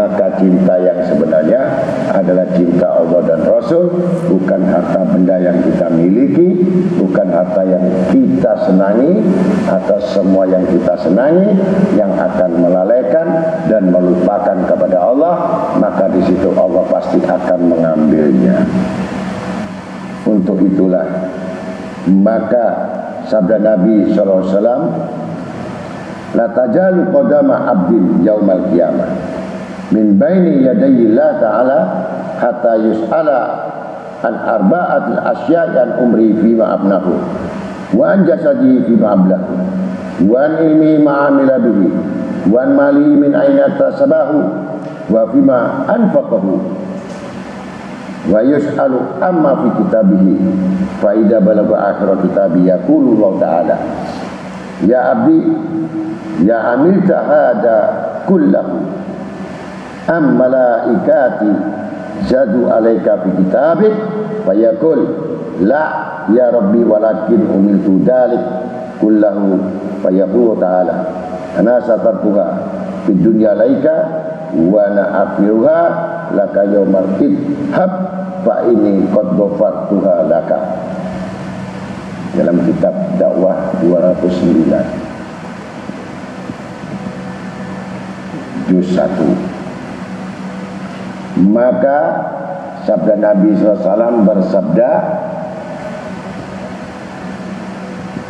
maka cinta yang sebenarnya adalah cinta Allah dan Rasul, bukan harta benda yang kita miliki, bukan harta yang kita senangi atau semua yang kita senangi yang akan melalaikan dan melupakan kepada Allah, maka di situ Allah pasti akan mengambilnya. Untuk itulah maka sabda Nabi SAW, la tajalu qadama abdin yaumal qiyamah min baini yadayi Allah ta'ala hatta yus'ala an arba'atil asya'i an umri fima abnahu wa an jasadihi fima ablahu wa an ilmi ma'amila bihi wa an mali min aina tasabahu wa fima anfaqahu wa yus'alu amma fi kitabihi fa idza balagha akhir kitabi yaqulu Allah ta'ala ya abdi ya amilta hada kullahu am malaikati zadu alaika fi kitabik fa yaqul la ya rabbi walakin umiltu dalik kullahu fa yaqulu ta'ala ana satartuha fi dunya laika wa ana afiruha laka yaumal idhab fa ini qad ghafartuha laka. Dalam kitab dakwah 209 juz 1. Maka sabda Nabi SAW bersabda,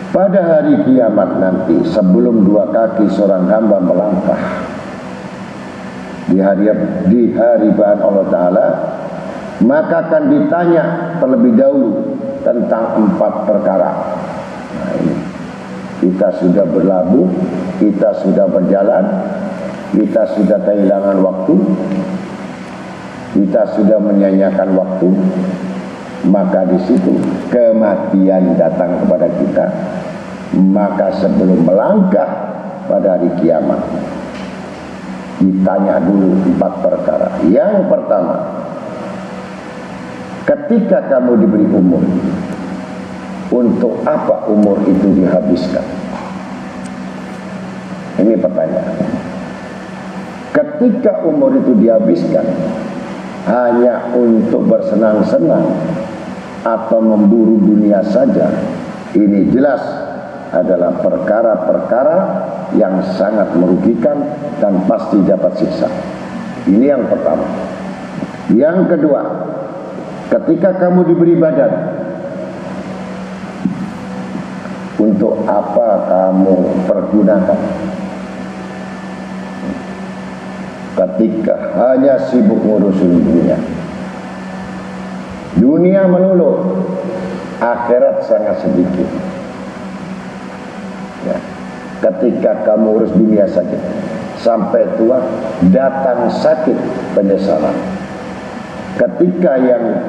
pada hari kiamat nanti sebelum dua kaki seorang hamba melangkah di hadapan Allah Ta'ala, maka akan ditanya terlebih dahulu tentang 4 perkara. Nah, ini kita sudah berlabuh, kita sudah berjalan, kita sudah kehilangan waktu, kita sudah menyanyiakan waktu, maka di situ kematian datang kepada kita. Maka sebelum melangkah pada hari kiamat, ditanya dulu 4 perkara. Yang pertama, ketika kamu diberi umur, untuk apa umur itu dihabiskan? Ini pertanyaan. Ketika umur itu dihabiskan hanya untuk bersenang-senang atau memburu dunia saja, ini jelas adalah perkara-perkara yang sangat merugikan dan pasti dapat siksa. Ini yang pertama. Yang kedua, ketika kamu diberi badan, untuk apa kamu pergunakan? Ketika hanya sibuk ngurusin dunia melulu, akhirat sangat sedikit. Ya. Ketika kamu urus dunia saja, sampai tua datang sakit penyesalan. Ketika yang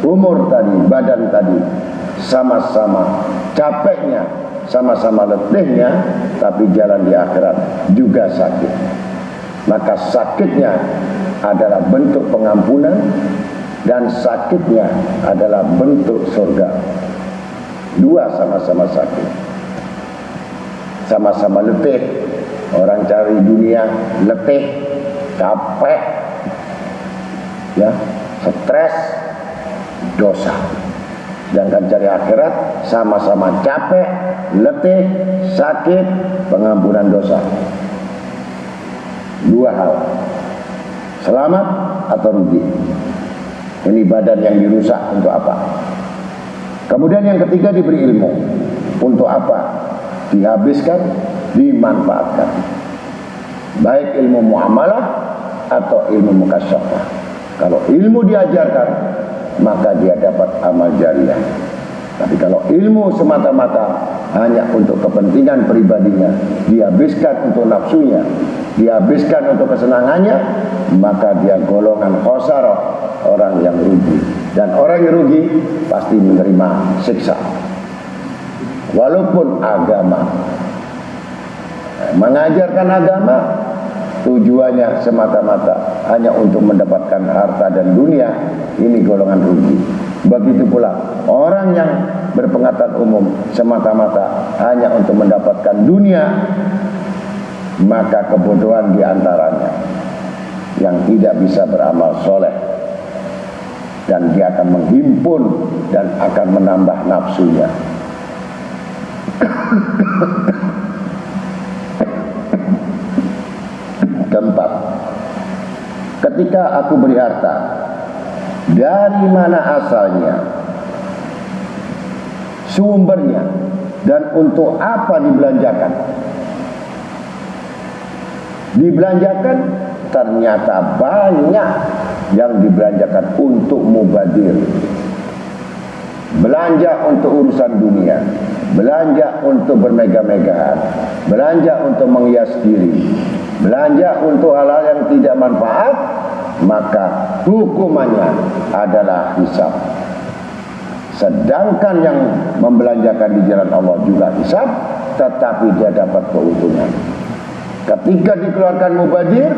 umur tadi, badan tadi sama-sama capeknya, sama-sama letihnya, tapi jalan di akhirat juga sakit. Maka sakitnya adalah bentuk pengampunan dan sakitnya adalah bentuk surga. Dua sama-sama sakit, sama-sama letih. Orang cari dunia letih, capek, ya, stres, dosa. Sedangkan cari akhirat sama-sama capek, letih, sakit, pengampunan dosa. Dua hal, selamat atau rugi. Ini badan yang dirusak untuk apa? Kemudian yang ketiga, diberi ilmu. Untuk apa? Dihabiskan, dimanfaatkan. Baik ilmu muamalah atau ilmu mukasyafah. Kalau ilmu diajarkan, maka dia dapat amal jariah. Tapi kalau ilmu semata-mata hanya untuk kepentingan pribadinya, dihabiskan untuk nafsunya, dihabiskan untuk kesenangannya, maka dia golongan khosarah, orang yang rugi. Dan orang yang rugi pasti menerima siksa. Walaupun agama, mengajarkan agama tujuannya semata-mata hanya untuk mendapatkan harta dan dunia, ini golongan rugi. Begitu pula orang yang berpengetahuan umum semata-mata hanya untuk mendapatkan dunia, maka kebodohan diantaranya. yang tidak bisa beramal soleh, dan dia akan menghimpun dan akan menambah nafsunya. Keempat, ketika aku beri harta, dari mana asalnya, sumbernya, dan untuk apa dibelanjakan? Dibelanjakan, ternyata banyak yang dibelanjakan untuk mubadir. Belanja untuk urusan dunia, belanja untuk bermegah-megahan, belanja untuk menghias diri, belanja untuk hal-hal yang tidak manfaat, maka hukumannya adalah hisab. Sedangkan yang membelanjakan di jalan Allah juga hisab, tetapi dia dapat keuntungan. Ketika dikeluarkan mubadir,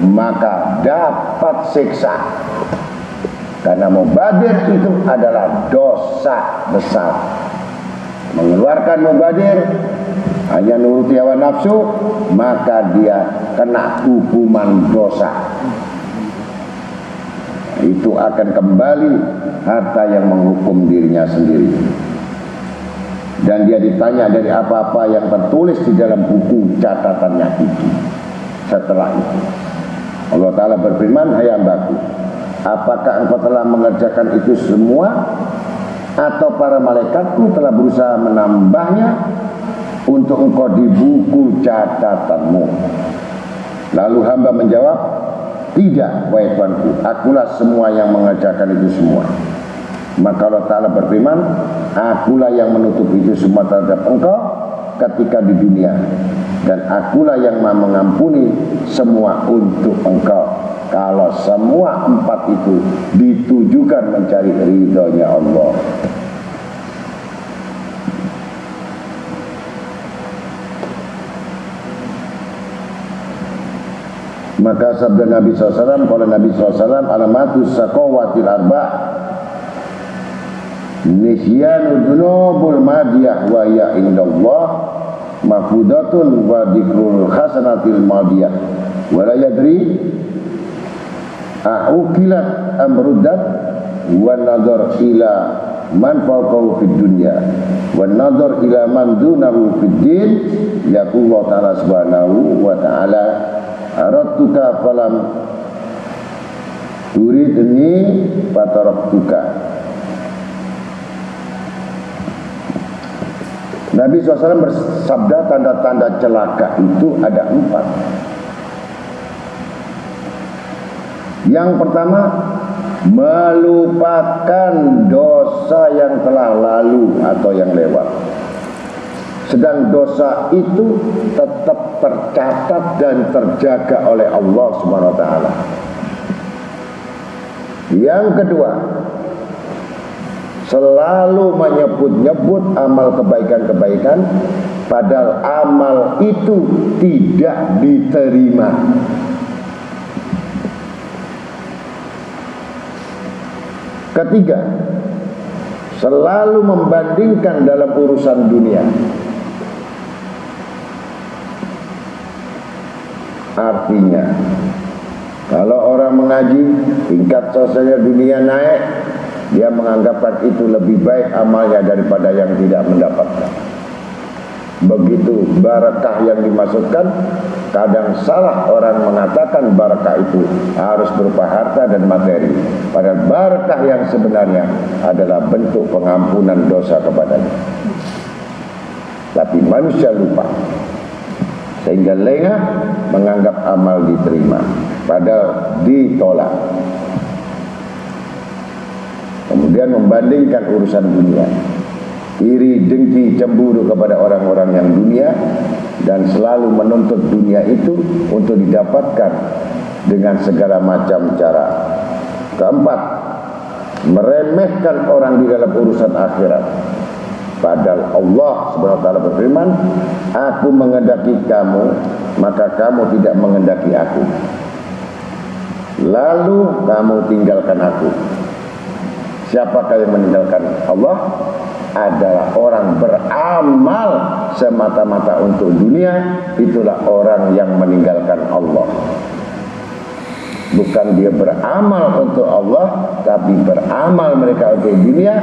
maka dapat siksa. Karena mubadir itu adalah dosa besar. Mengeluarkan mubadir hanya nuruti hawa nafsu, maka dia kena hukuman dosa. Itu akan kembali harta yang menghukum dirinya sendiri. Dan dia ditanya dari apa-apa yang tertulis di dalam buku catatannya itu. Setelah itu Allah Ta'ala berfirman, hai hambaku, apakah engkau telah mengerjakan itu semua, atau para malaikatku telah berusaha menambahnya untuk engkau di buku catatanmu? Lalu hamba menjawab, tidak, wahai Tuanku, akulah semua yang mengerjakan itu semua. Maka Allah Ta'ala berfirman, akulah yang menutup itu semua terhadap engkau ketika di dunia, dan akulah yang mengampuni semua untuk engkau. Kalau semua empat itu ditujukan mencari ridhonya Allah. Maka sabda Nabi SAW, kalau Nabi SAW, alamatus saqawatil arba' nisyanu dunubul madiyah wa ya indallah mafudatun wa dikrul khasanatil madiyah wa la yadri a'ukilat amrudat wa nadar ila man fawqahu fid dunya wa nadar ila man dunahu fid din. Yaqulullah ta'ala subhanahu wa ta'ala, aradtuka falam turidni fataraktuka. Nabi SAW bersabda, tanda-tanda celaka itu ada 4. Yang pertama, melupakan dosa yang telah lalu atau yang lewat. Sedang dosa itu tetap tercatat dan terjaga oleh Allah Subhanahu wa taala. Yang kedua, selalu menyebut-nyebut amal kebaikan-kebaikan, padahal amal itu tidak diterima. Ketiga, selalu membandingkan dalam urusan dunia. Artinya, kalau orang mengaji, tingkat sosialnya dunia naik, dia menganggapkan itu lebih baik amalnya daripada yang tidak mendapatkan. Begitu barakah yang dimaksudkan, kadang salah orang mengatakan barakah itu harus berupa harta dan materi, padahal barakah yang sebenarnya adalah bentuk pengampunan dosa kepadanya. Tapi manusia lupa, sehingga lengah menganggap amal diterima, padahal ditolak. Kemudian membandingkan urusan dunia, iri, dengki, cemburu kepada orang-orang yang dunia, dan selalu menuntut dunia itu untuk didapatkan dengan segala macam cara. Keempat, meremehkan orang di dalam urusan akhirat, padahal Allah Subhanahu wa taala berfirman, aku menghendaki kamu, maka kamu tidak menghendaki aku, lalu kamu tinggalkan aku. Siapakah yang meninggalkan Allah? Adalah orang beramal semata-mata untuk dunia. Itulah orang yang meninggalkan Allah. bukan dia beramal untuk Allah, tapi beramal mereka untuk dunia,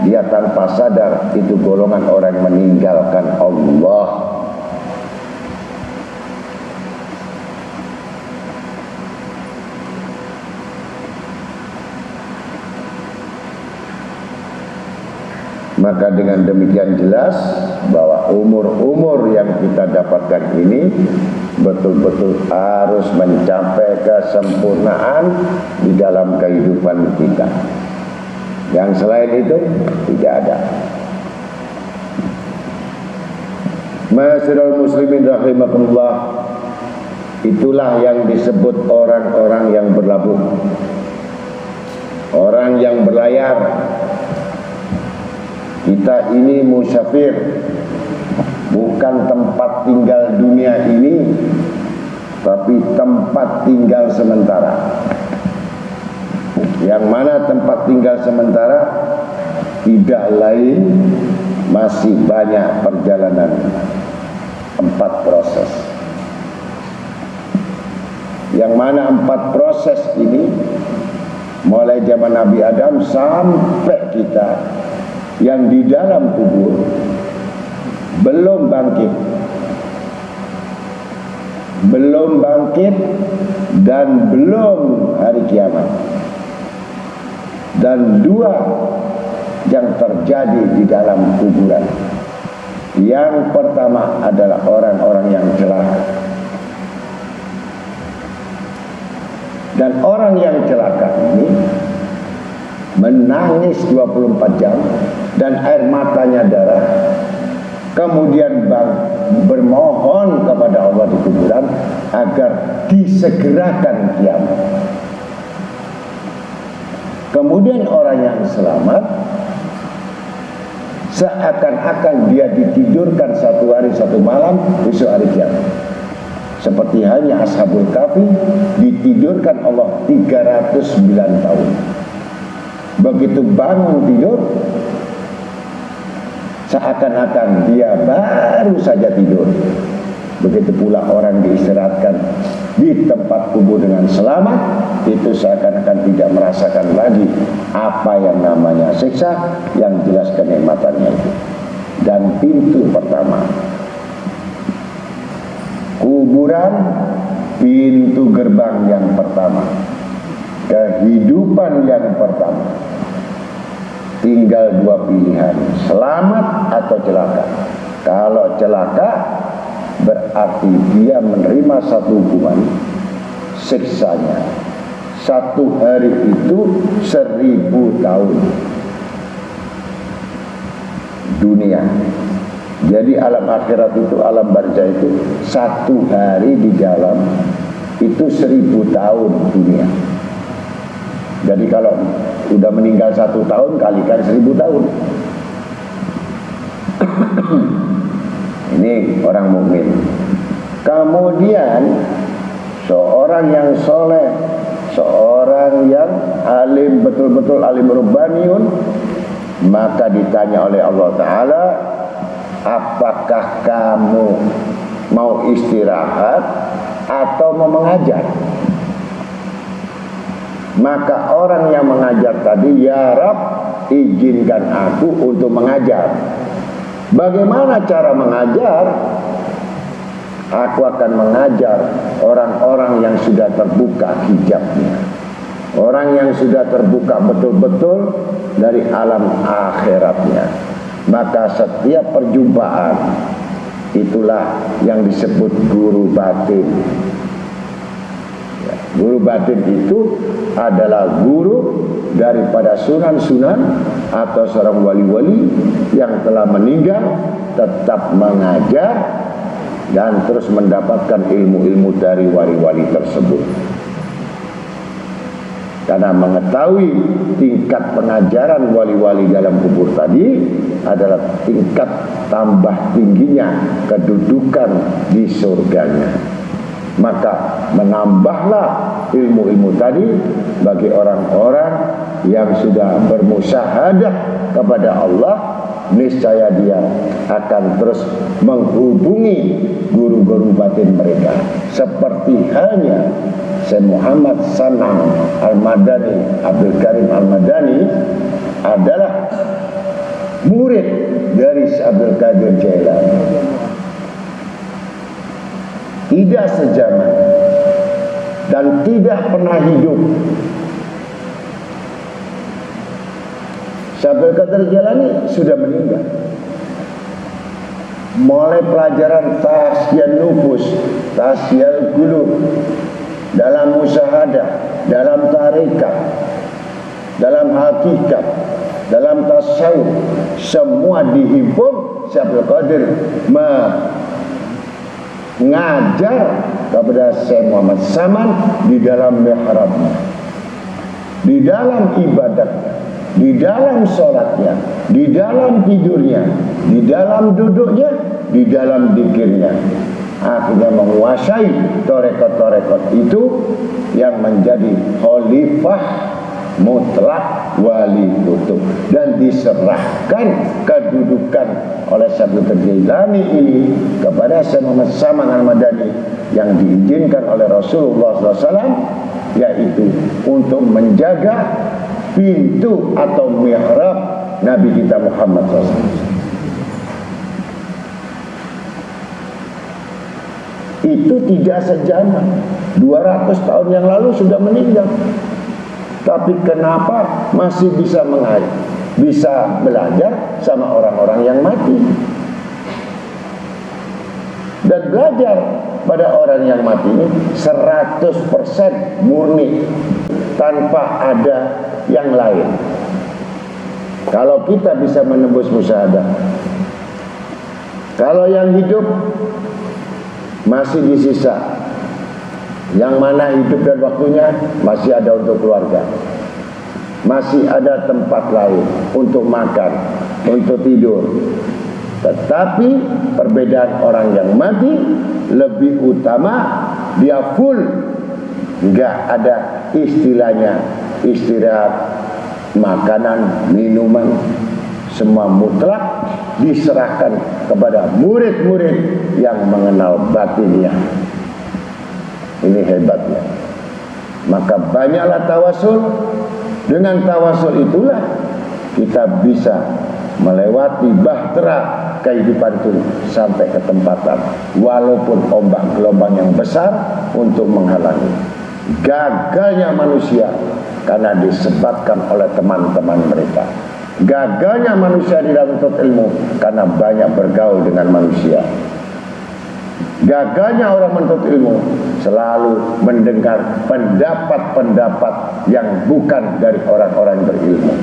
dia tanpa sadar itu golongan orang yang meninggalkan Allah. Maka dengan demikian jelas bahwa umur-umur yang kita dapatkan ini betul-betul harus mencapai kesempurnaan di dalam kehidupan kita. Yang selain itu tidak ada. Ma'asyiral muslimin rahimakumullah, itulah yang disebut orang-orang yang berlabuh, orang yang berlayar. Kita ini musafir, bukan tempat tinggal dunia ini, tapi tempat tinggal sementara. Yang mana tempat tinggal sementara tidak lain masih banyak perjalanan, 4 proses. Yang mana 4 proses ini mulai zaman Nabi Adam sampai kita yang di dalam kubur belum bangkit dan belum hari kiamat. Dan 2 yang terjadi di dalam kuburan. Yang pertama adalah orang-orang yang celaka. Dan orang yang celaka ini menangis 24 jam dan air matanya darah, kemudian bermohon kepada Allah di kuburan agar disegerakan kiamat. Kemudian orang yang selamat seakan-akan dia ditidurkan 1 hari 1 malam, besok hari kiamat. Seperti halnya Ashabul Kahfi ditidurkan Allah 309 tahun. Begitu bangun tidur, seakan-akan dia baru saja tidur. Begitu pula orang diistirahatkan di tempat kubur dengan selamat, itu seakan-akan tidak merasakan lagi apa yang namanya siksa, yang jelas kenikmatannya itu. Dan pintu pertama, kuburan, pintu gerbang yang pertama, kehidupan yang pertama. Tinggal 2 pilihan, selamat atau celaka. Kalau celaka berarti dia menerima satu hukuman, siksanya 1 hari itu 1000 tahun dunia. Jadi alam akhirat itu, alam barzah itu 1 hari di dalam itu 1000 tahun dunia. Jadi kalau sudah meninggal 1 tahun kalikan 1000 tahun. Ini orang mukmin. Kemudian seorang yang soleh, seorang yang alim, betul-betul alim rubbaniun, maka ditanya oleh Allah Ta'ala, apakah kamu mau istirahat atau mau mengajar? Maka orang yang mengajar tadi, ya Rab, izinkan aku untuk mengajar. Bagaimana cara mengajar? Aku akan mengajar orang-orang yang sudah terbuka hijabnya, orang yang sudah terbuka betul-betul dari alam akhiratnya. Maka setiap perjumpaan itulah yang disebut guru batin. Guru batin itu adalah guru daripada sunan-sunan atau seorang wali-wali yang telah meninggal, tetap mengajar dan terus mendapatkan ilmu-ilmu dari wali-wali tersebut. Karena mengetahui tingkat pengajaran wali-wali dalam kubur tadi adalah tingkat tambah tingginya kedudukan di surganya. Maka menambahlah ilmu-ilmu tadi bagi orang-orang yang sudah bermusyahadah kepada Allah, niscaya dia akan terus menghubungi guru-guru batin mereka. Seperti halnya Syekh Muhammad Sanam Al-Madani, Abdul Karim Al-Madani adalah murid dari Syekh Abdul Qadir Jailani. Tidak sejaman dan tidak pernah hidup. Syekh Abdul Qadir Jailani sudah meninggal. Mulai pelajaran tasyian nufus, tasyiyal qulub, dalam musyahadah, dalam tarikat, dalam hakikat, dalam tasawuf, semua dihimpun. Syekh Abdul Qadir mengajar kepada Syekh Muhammad Saman di dalam mihrabnya, di dalam ibadatnya, di dalam sholatnya, di dalam tidurnya, di dalam duduknya, di dalam zikirnya. Akhirnya menguasai torekot-torekot itu yang menjadi khalifah mutlak wali kutub, dan diserahkan kedudukan oleh Syekh Abdul Jailani ini kepada Syekh Muhammad Saman Al-Madani yang diizinkan oleh Rasulullah SAW, yaitu untuk menjaga pintu atau mihrab Nabi kita Muhammad SAW. Itu tidak sejaman, 200 tahun yang lalu sudah meninggal. Tapi kenapa masih bisa mengajar, bisa belajar sama orang-orang yang mati, dan belajar pada orang yang mati ini 100% murni, tanpa ada yang lain. Kalau kita bisa menembus musyahadah, kalau yang hidup masih disisa, yang mana hidup dan waktunya masih ada untuk keluarga, masih ada tempat lain untuk makan, untuk tidur. Tetapi perbedaan orang yang mati lebih utama, dia full, nggak ada istilahnya istirahat, makanan, minuman, semua mutlak diserahkan kepada murid-murid yang mengenal batinnya. Ini hebatnya. Maka banyaklah tawasul. Dengan tawasul itulah kita bisa melewati bahtera kehidupan itu sampai ke tempatan, walaupun ombak gelombang yang besar untuk menghalangi. Gagalnya manusia karena disebabkan oleh teman-teman mereka. Gagalnya manusia di dalam menuntut ilmu karena banyak bergaul dengan manusia. Gagalnya orang menuntut ilmu selalu mendengar pendapat-pendapat yang bukan dari orang-orang yang berilmu.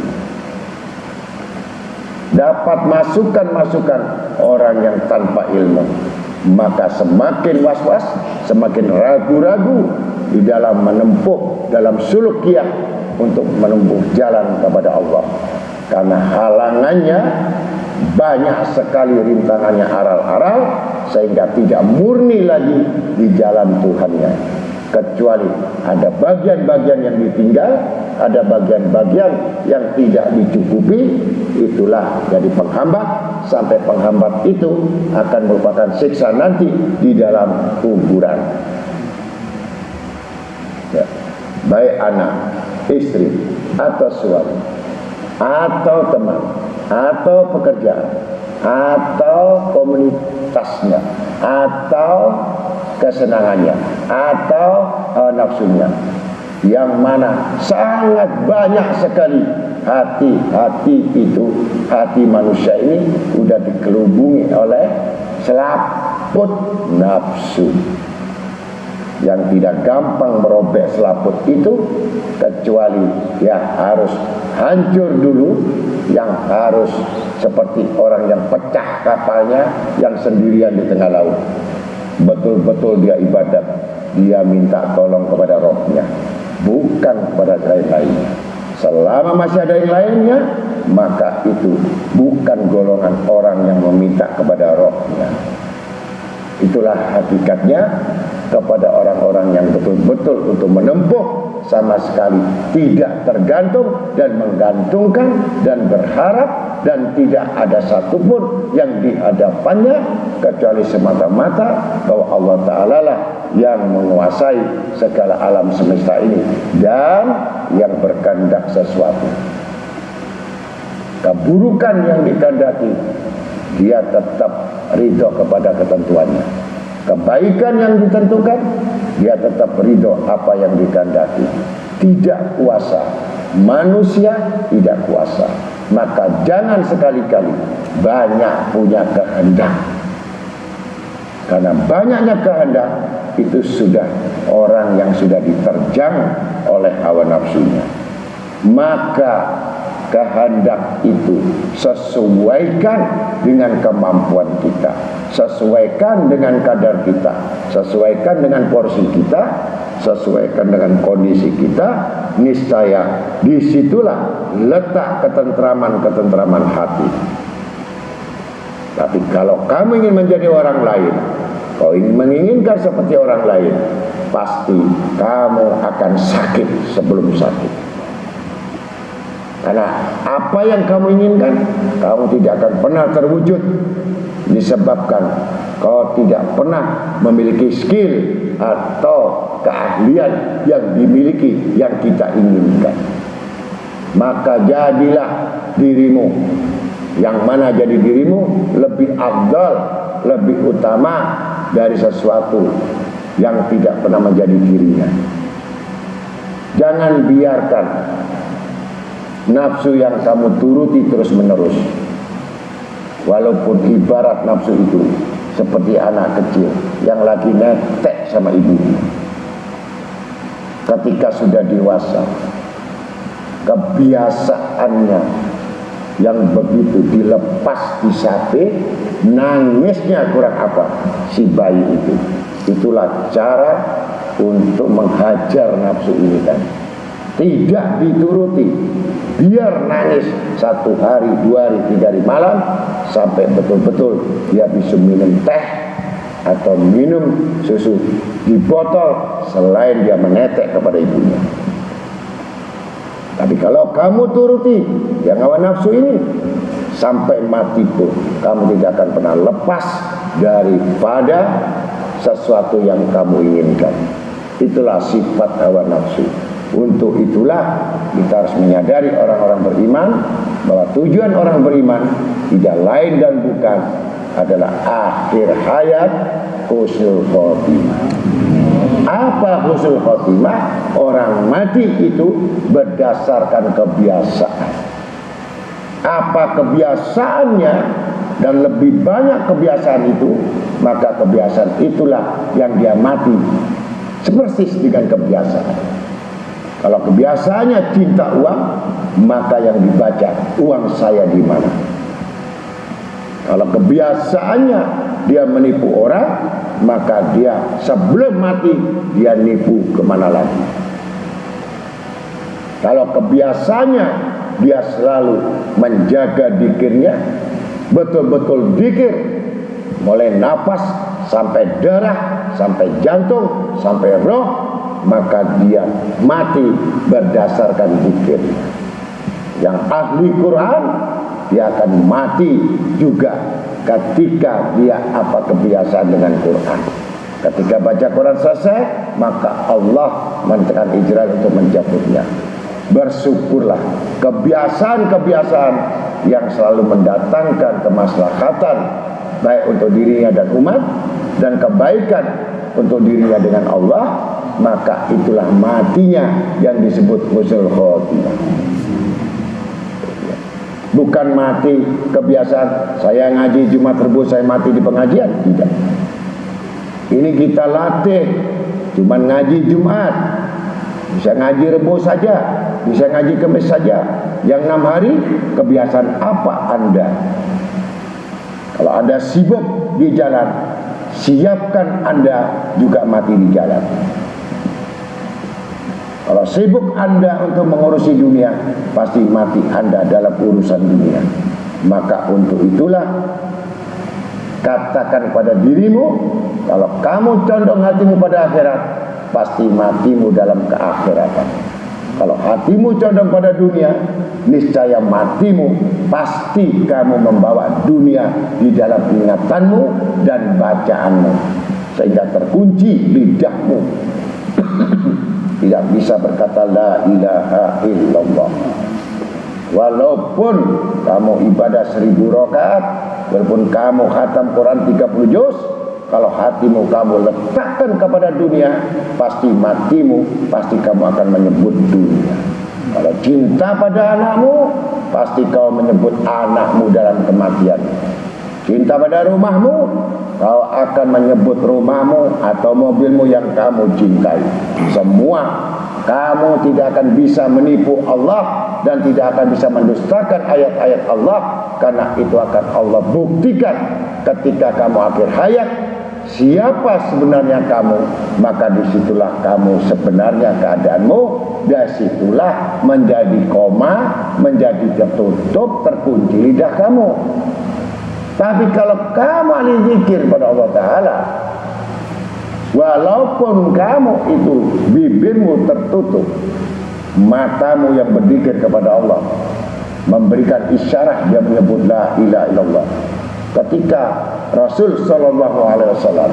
Dapat masukan-masukan orang yang tanpa ilmu, maka semakin was-was, semakin ragu-ragu di dalam menempuh, dalam sulukiyah untuk menempuh jalan kepada Allah. Karena halangannya banyak sekali, rintangannya aral-aral, sehingga tidak murni lagi di jalan Tuhannya. Kecuali ada bagian-bagian yang ditinggal, ada bagian-bagian yang tidak dicukupi, itulah jadi penghambat, sampai penghambat itu akan merupakan siksa nanti di dalam kuburan. Ya. Baik anak, istri, atau suami, atau teman, atau pekerjaan, atau komunitasnya, atau kesenangannya, atau nafsunya, yang mana sangat banyak sekali hati-hati itu, hati manusia ini sudah dikelubungi oleh selaput nafsu yang tidak gampang merobek selaput itu, kecuali yang harus hancur dulu, yang harus seperti orang yang pecah kapalnya yang sendirian di tengah laut. Betul-betul dia ibadat, dia minta tolong kepada rohnya, bukan kepada lain-lain. Selama masih ada yang lainnya, maka itu bukan golongan orang yang meminta kepada rohnya. Itulah hakikatnya kepada orang-orang yang betul-betul untuk menempuh, sama sekali tidak tergantung dan menggantungkan dan berharap, dan tidak ada satupun yang di hadapannya kecuali semata-mata bahwa Allah Ta'ala lah yang menguasai segala alam semesta ini dan yang berkehendak sesuatu. Keburukan yang dikehendaki, dia tetap ridho kepada ketentuannya. Kebaikan yang ditentukan, dia tetap ridho apa yang dikehendaki. Tidak kuasa, manusia tidak kuasa. Maka jangan sekali-kali banyak punya kehendak. Karena banyaknya kehendak itu sudah orang yang sudah diterjang oleh hawa nafsunya. Maka kehendak itu sesuaikan dengan kemampuan kita, sesuaikan dengan kadar kita, sesuaikan dengan porsi kita, sesuaikan dengan kondisi kita. Niscaya disitulah letak ketentraman hati. Tapi kalau kamu ingin menjadi orang lain, kau ingin menginginkan seperti orang lain, pasti kamu akan sakit sebelum sakit. Karena apa yang kamu inginkan, kamu tidak akan pernah terwujud, disebabkan kau tidak pernah memiliki skill atau keahlian yang dimiliki yang kita inginkan. Maka jadilah dirimu, yang mana jadi dirimu lebih afdal, lebih utama dari sesuatu yang tidak pernah menjadi dirinya. Jangan biarkan nafsu yang kamu turuti terus menerus. Walaupun ibarat nafsu itu seperti anak kecil yang lagi netek sama ibunya. Ketika sudah dewasa, kebiasaannya yang begitu dilepas di sate, nangisnya kurang apa si bayi itu. Itulah cara untuk menghajar nafsu ini kan. Tidak dituruti, biar nangis 1 hari, 2 hari, 3 hari malam, sampai betul-betul dia bisa minum teh atau minum susu di botol selain dia menetek kepada ibunya. Tapi kalau kamu turuti yang hawa nafsu ini, sampai mati pun kamu tidak akan pernah lepas daripada sesuatu yang kamu inginkan. Itulah sifat hawa nafsu. Untuk itulah kita harus menyadari orang-orang beriman bahwa tujuan orang beriman tidak lain dan bukan adalah akhir hayat husnul khotimah. Apa husnul khotimah? Orang mati itu berdasarkan kebiasaan. Apa kebiasaannya dan lebih banyak kebiasaan itu, maka kebiasaan itulah yang dia mati sepersis dengan kebiasaan. Kalau kebiasaannya cinta uang, maka yang dibaca uang saya di mana. Kalau kebiasaannya dia menipu orang, maka dia sebelum mati dia nipu kemana lagi. Kalau kebiasaannya dia selalu menjaga dikirnya, betul-betul dikir, mulai napas sampai darah, sampai jantung, sampai roh, maka dia mati berdasarkan zikir. Yang ahli Quran, dia akan mati juga ketika dia apa kebiasaan dengan Quran. Ketika baca Quran selesai, maka Allah menentukan ijral untuk mencabutnya. Bersyukurlah kebiasaan-kebiasaan yang selalu mendatangkan kemaslahatan baik untuk dirinya dan umat, dan kebaikan untuk dirinya dengan Allah, maka itulah matinya yang disebut husnul khotimah. Bukan mati kebiasaan saya ngaji Jumat Rebo saya mati di pengajian, tidak. Ini kita latih, cuman ngaji Jumat, bisa ngaji Rebo saja, bisa ngaji Kamis saja. Yang 6 hari kebiasaan apa Anda? Kalau Anda sibuk di jalan, siapkan Anda juga mati di jalan. Kalau sibuk Anda untuk mengurusi dunia, pasti mati Anda dalam urusan dunia. Maka untuk itulah katakan pada dirimu, kalau kamu condong hatimu pada akhirat, pasti matimu dalam keakhiratan. Kalau hatimu condong pada dunia, niscaya matimu pasti kamu membawa dunia di dalam ingatanmu dan bacaanmu. sehingga terkunci lidahmu tidak bisa berkata la ilaha illallah. Walaupun kamu ibadah 1000 rakaat, walaupun kamu khatam Quran 30 juz, kalau hatimu kamu letakkan kepada dunia, pasti matimu, pasti kamu akan menyebut dunia. Kalau cinta pada anakmu, pasti kau menyebut anakmu dalam kematian. Cinta pada rumahmu, kau akan menyebut rumahmu atau mobilmu yang kamu cintai. Semua kamu tidak akan bisa menipu Allah dan tidak akan bisa mendustakan ayat-ayat Allah, karena itu akan Allah buktikan ketika kamu akhir hayat. Siapa sebenarnya kamu, maka disitulah kamu sebenarnya keadaanmu. Disitulah menjadi koma, menjadi tertutup, terkunci lidah kamu. Tapi kalau kamu ahli zikir pada Allah Ta'ala, walaupun kamu itu bibirmu tertutup, matamu yang berzikir kepada Allah, memberikan isyarat dia menyebut la ilaha illallah. Ketika Rasul Shallallahu Alaihi Wasallam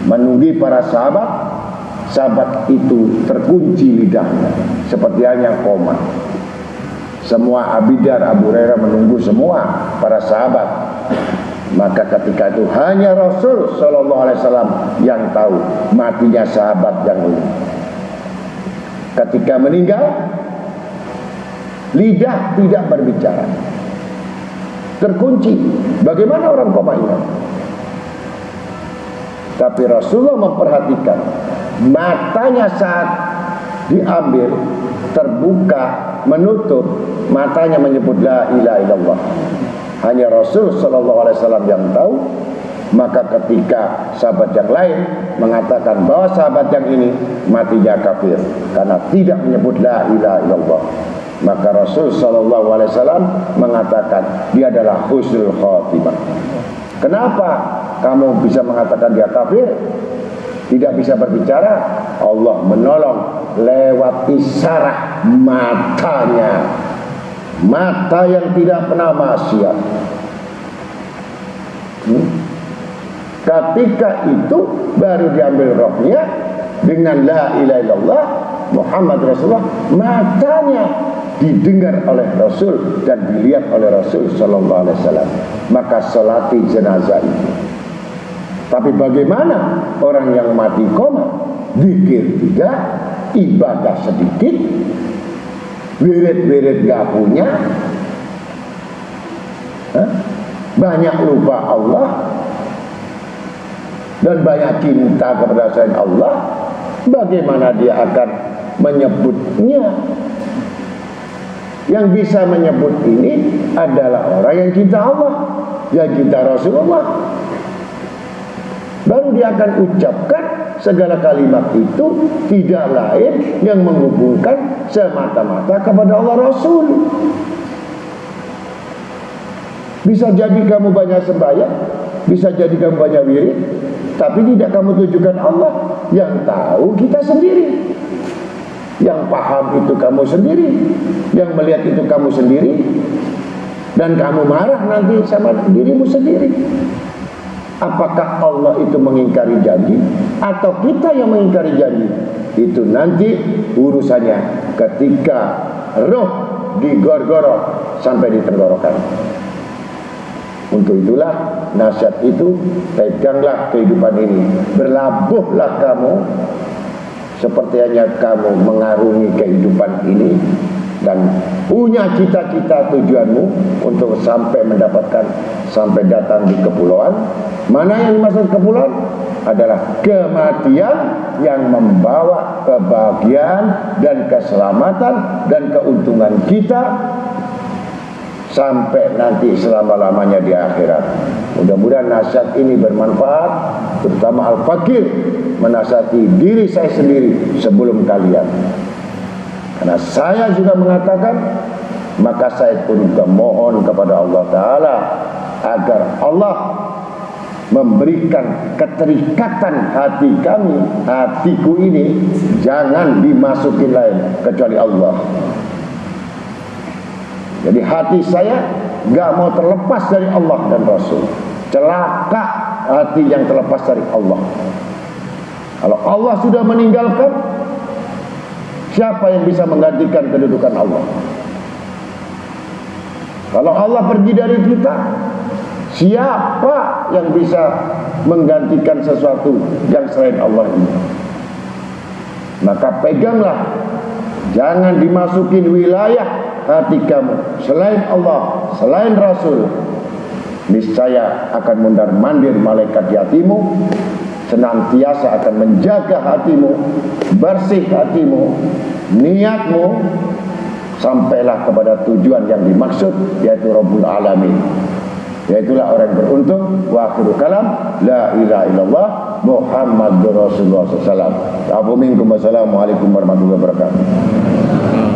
menunggu para sahabat, sahabat itu terkunci lidahnya seperti hanya koma. Semua Abidar, Abu Hurairah menunggu semua para sahabat. Maka ketika itu hanya Rasul Shallallahu Alaihi Wasallam yang tahu matinya sahabat yang ini. Ketika meninggal, lidah tidak berbicara, terkunci. Bagaimana orang koma ini? Tapi Rasulullah memperhatikan matanya saat diambil, terbuka, menutup, matanya menyebut la ilaha illallah. Hanya Rasul Sallallahu Alaihi Wasallam yang tahu. Maka ketika sahabat yang lain mengatakan bahwa sahabat yang ini matinya kafir karena tidak menyebut la ilaha illallah, maka Rasul Sallallahu Alaihi Wasallam mengatakan dia adalah husnul khotimah. Kenapa kamu bisa mengatakan dia kafir? Tidak bisa berbicara. Allah menolong lewat isyarat matanya, mata yang tidak pernah maksiat. Ketika itu baru diambil rohnya dengan la ilaha illallah Muhammad Rasulullah. Matanya didengar oleh Rasul dan dilihat oleh Rasul Sallallahu Alaihi Wasallam. Maka salati jenazah itu. Tapi bagaimana orang yang mati koma, zikir tidak, ibadah sedikit, wirid-wirid gak punya, banyak lupa Allah dan banyak cinta kepada selain Allah, bagaimana dia akan menyebutnya? Yang bisa menyebut ini adalah orang yang cinta Allah, yang cinta Rasulullah. Baru dia akan ucapkan segala kalimat itu tidak lain yang menghubungkan semata-mata kepada Allah Rasul. Bisa jadi kamu banyak sembahyang, bisa jadi kamu banyak wirid, tapi tidak kamu tujukan Allah. Yang tahu kita sendiri, yang paham itu kamu sendiri, yang melihat itu kamu sendiri, dan kamu marah nanti sama dirimu sendiri. Apakah Allah itu mengingkari janji atau kita yang mengingkari janji? Itu nanti urusannya ketika roh digorgorok sampai di tenggorokan. Untuk itulah nasihat itu, peganglah kehidupan ini, berlabuhlah kamu seperti hanya kamu mengarungi kehidupan ini, dan punya cita-cita tujuanmu untuk sampai mendapatkan, sampai datang di kepulauan. Mana yang dimaksud kepulauan? Adalah kematian yang membawa kebahagiaan dan keselamatan dan keuntungan kita sampai nanti selama-lamanya di akhirat. Mudah-mudahan nasihat ini bermanfaat, terutama Al-Fakir menasihati diri saya sendiri sebelum kalian. Karena saya juga mengatakan, maka saya pun juga mohon kepada Allah Ta'ala agar Allah memberikan keterikatan hati kami, hatiku ini jangan dimasukin lain kecuali Allah. Jadi hati saya gak mau terlepas dari Allah dan Rasul. Celaka hati yang terlepas dari Allah. Kalau Allah sudah meninggalkan, siapa yang bisa menggantikan kedudukan Allah? Kalau Allah pergi dari kita, siapa yang bisa menggantikan sesuatu yang selain Allah ini? Maka peganglah, jangan dimasukin wilayah hati kamu selain Allah, selain Rasul. Niscaya akan mondar-mandir malaikat di hatimu, senantiasa akan menjaga hatimu, bersih hatimu, niatmu, sampailah kepada tujuan yang dimaksud, yaitu Rabbul Alamin. Yaitulah orang beruntung. Wa akhiru kalam, la ilaha illallah Muhammadur Rasulullah sallallahu alaihi wasallam. Assalamualaikum warahmatullahi wabarakatuh.